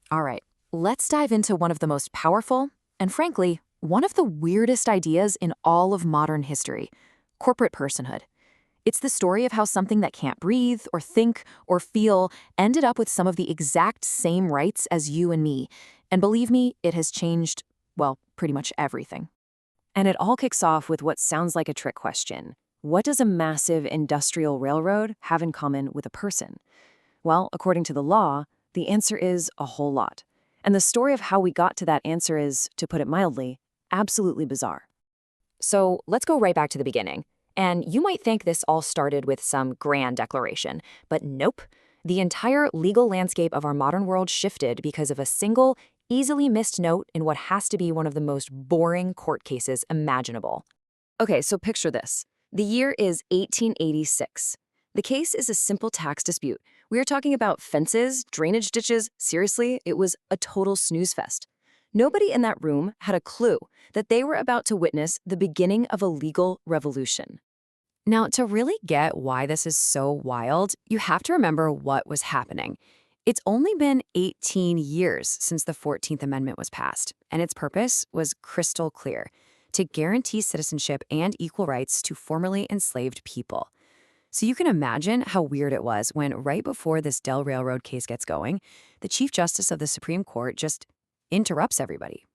All right, let's dive into one of the most powerful and, frankly, one of the weirdest ideas in all of modern history: corporate personhood. It's the story of how something that can't breathe or think or feel ended up with some of the exact same rights as you and me. And believe me, it has changed, well, pretty much everything. And it all kicks off with what sounds like a trick question. What does a massive industrial railroad have in common with a person? Well, according to the law, the answer is a whole lot. And the story of how we got to that answer is, to put it mildly, absolutely bizarre. So let's go right back to the beginning. And you might think this all started with some grand declaration, but nope. The entire legal landscape of our modern world shifted because of a single, easily missed note in what has to be one of the most boring court cases imaginable. Okay, so picture this. The year is 1886. The case is a simple tax dispute. We are talking about fences, drainage ditches. Seriously, it was a total snooze fest. Nobody in that room had a clue that they were about to witness the beginning of a legal revolution. Now, to really get why this is so wild, you have to remember what was happening. It's only been 18 years since the 14th Amendment was passed, and its purpose was crystal clear: to guarantee citizenship and equal rights to formerly enslaved people. So you can imagine how weird it was when, right before this Del Railroad case gets going, the Chief Justice of the Supreme Court just interrupts everybody.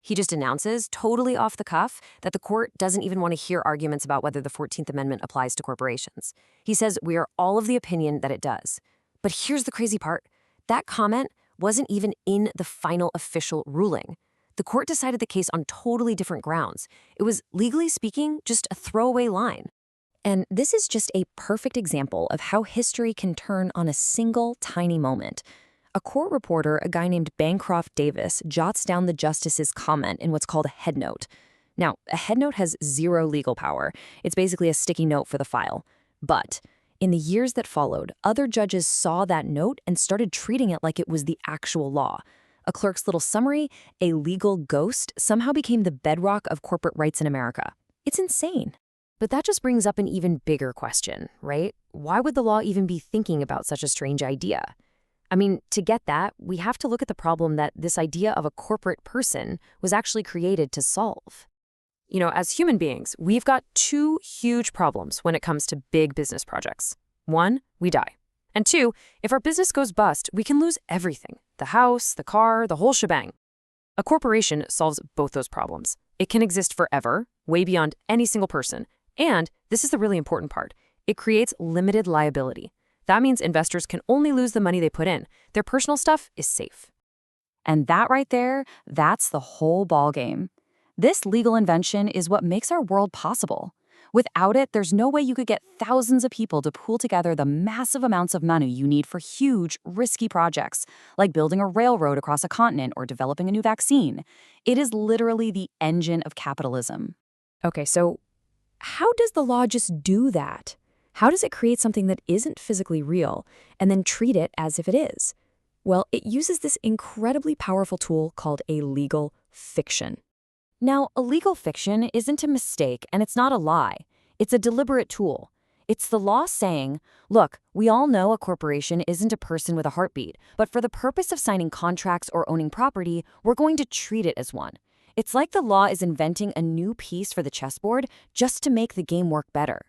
He just announces, totally off the cuff, that the court doesn't even want to hear arguments about whether the 14th Amendment applies to corporations. He says we are all of the opinion that it does. But here's the crazy part. That comment wasn't even in the final official ruling. The court decided the case on totally different grounds. It was, legally speaking, just a throwaway line. And this is just a perfect example of how history can turn on a single tiny moment. A court reporter, a guy named Bancroft Davis, jots down the justice's comment in what's called a headnote. Now, a headnote has zero legal power. It's basically a sticky note for the file. But in the years that followed, other judges saw that note and started treating it like it was the actual law. A clerk's little summary, a legal ghost, somehow became the bedrock of corporate rights in America. It's insane. But that just brings up an even bigger question, right? Why would the law even be thinking about such a strange idea? I mean, to get that, we have to look at the problem that this idea of a corporate person was actually created to solve. You know, as human beings, we've got two huge problems when it comes to big business projects. One, we die. And two, if our business goes bust, we can lose everything: the house, the car, the whole shebang. A corporation solves both those problems. It can exist forever, way beyond any single person. And, this is the really important part, it creates limited liability. That means investors can only lose the money they put in. Their personal stuff is safe. And that right there, that's the whole ballgame. This legal invention is what makes our world possible. Without it, there's no way you could get thousands of people to pool together the massive amounts of money you need for huge, risky projects, like building a railroad across a continent or developing a new vaccine. It is literally the engine of capitalism. Okay, so how does the law just do that? How does it create something that isn't physically real and then treat it as if it is? Well, it uses this incredibly powerful tool called a legal fiction. Now, a legal fiction isn't a mistake and it's not a lie. It's a deliberate tool. It's the law saying, look, we all know a corporation isn't a person with a heartbeat, but for the purpose of signing contracts or owning property, we're going to treat it as one. It's like the law is inventing a new piece for the chessboard just to make the game work better.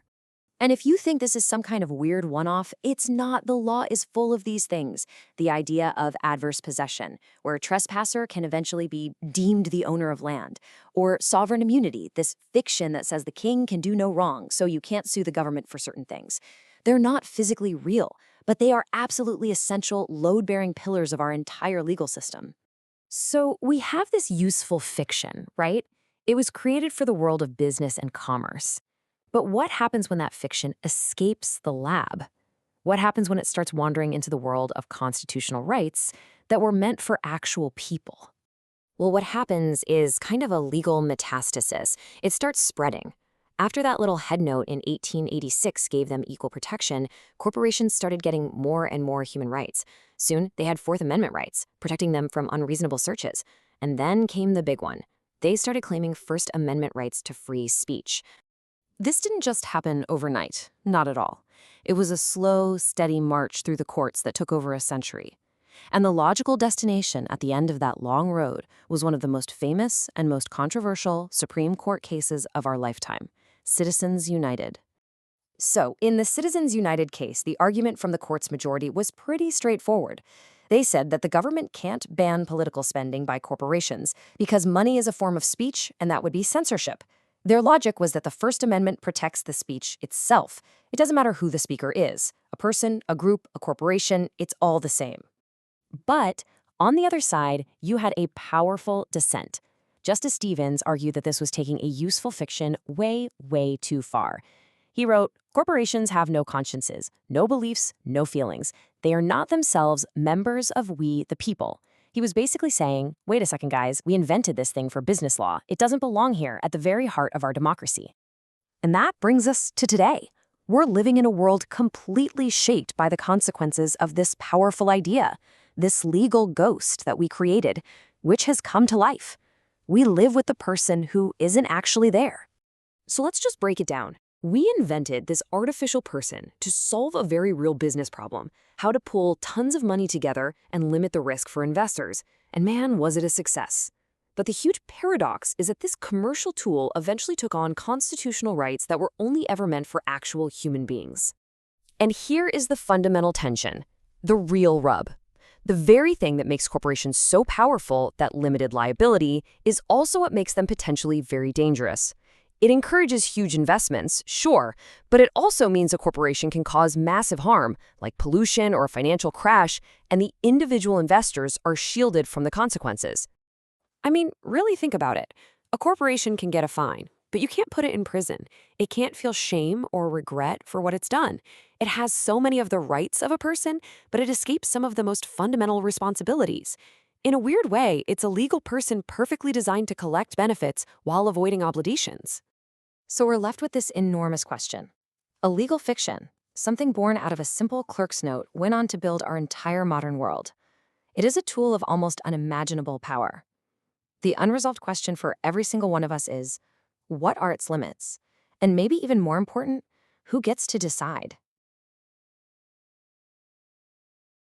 And if you think this is some kind of weird one-off, it's not. The law is full of these things. The idea of adverse possession, where a trespasser can eventually be deemed the owner of land. Or sovereign immunity, this fiction that says the king can do no wrong, so you can't sue the government for certain things. They're not physically real, but they are absolutely essential, load-bearing pillars of our entire legal system. So we have this useful fiction, right? It was created for the world of business and commerce. But what happens when that fiction escapes the lab? What happens when it starts wandering into the world of constitutional rights that were meant for actual people? Well, what happens is kind of a legal metastasis. It starts spreading. After that little headnote in 1886 gave them equal protection, corporations started getting more and more human rights. Soon, they had Fourth Amendment rights, protecting them from unreasonable searches. And then came the big one. They started claiming First Amendment rights to free speech. This didn't just happen overnight, not at all. It was a slow, steady march through the courts that took over a century. And the logical destination at the end of that long road was one of the most famous and most controversial Supreme Court cases of our lifetime, Citizens United. So, in the Citizens United case, the argument from the court's majority was pretty straightforward. They said that the government can't ban political spending by corporations because money is a form of speech and that would be censorship. Their logic was that the First Amendment protects the speech itself. It doesn't matter who the speaker is. A person, a group, a corporation, it's all the same. But on the other side, you had a powerful dissent. Justice Stevens argued that this was taking a useful fiction way, way too far. He wrote, "Corporations have no consciences, no beliefs, no feelings. They are not themselves members of we, the people." He was basically saying, wait a second, guys, we invented this thing for business law. It doesn't belong here at the very heart of our democracy. And that brings us to today. We're living in a world completely shaped by the consequences of this powerful idea, this legal ghost that we created, which has come to life. We live with the person who isn't actually there. So let's just break it down. We invented this artificial person to solve a very real business problem, how to pull tons of money together and limit the risk for investors. And man, was it a success. But the huge paradox is that this commercial tool eventually took on constitutional rights that were only ever meant for actual human beings. And here is the fundamental tension, the real rub. The very thing that makes corporations so powerful, that limited liability, is also what makes them potentially very dangerous. It encourages huge investments, sure, but it also means a corporation can cause massive harm, like pollution or a financial crash, and the individual investors are shielded from the consequences. I mean, really think about it. A corporation can get a fine, but you can't put it in prison. It can't feel shame or regret for what it's done. It has so many of the rights of a person, but it escapes some of the most fundamental responsibilities. In a weird way, it's a legal person perfectly designed to collect benefits while avoiding obligations. So we're left with this enormous question. A legal fiction, something born out of a simple clerk's note, went on to build our entire modern world. It is a tool of almost unimaginable power. The unresolved question for every single one of us is, what are its limits? And maybe even more important, who gets to decide?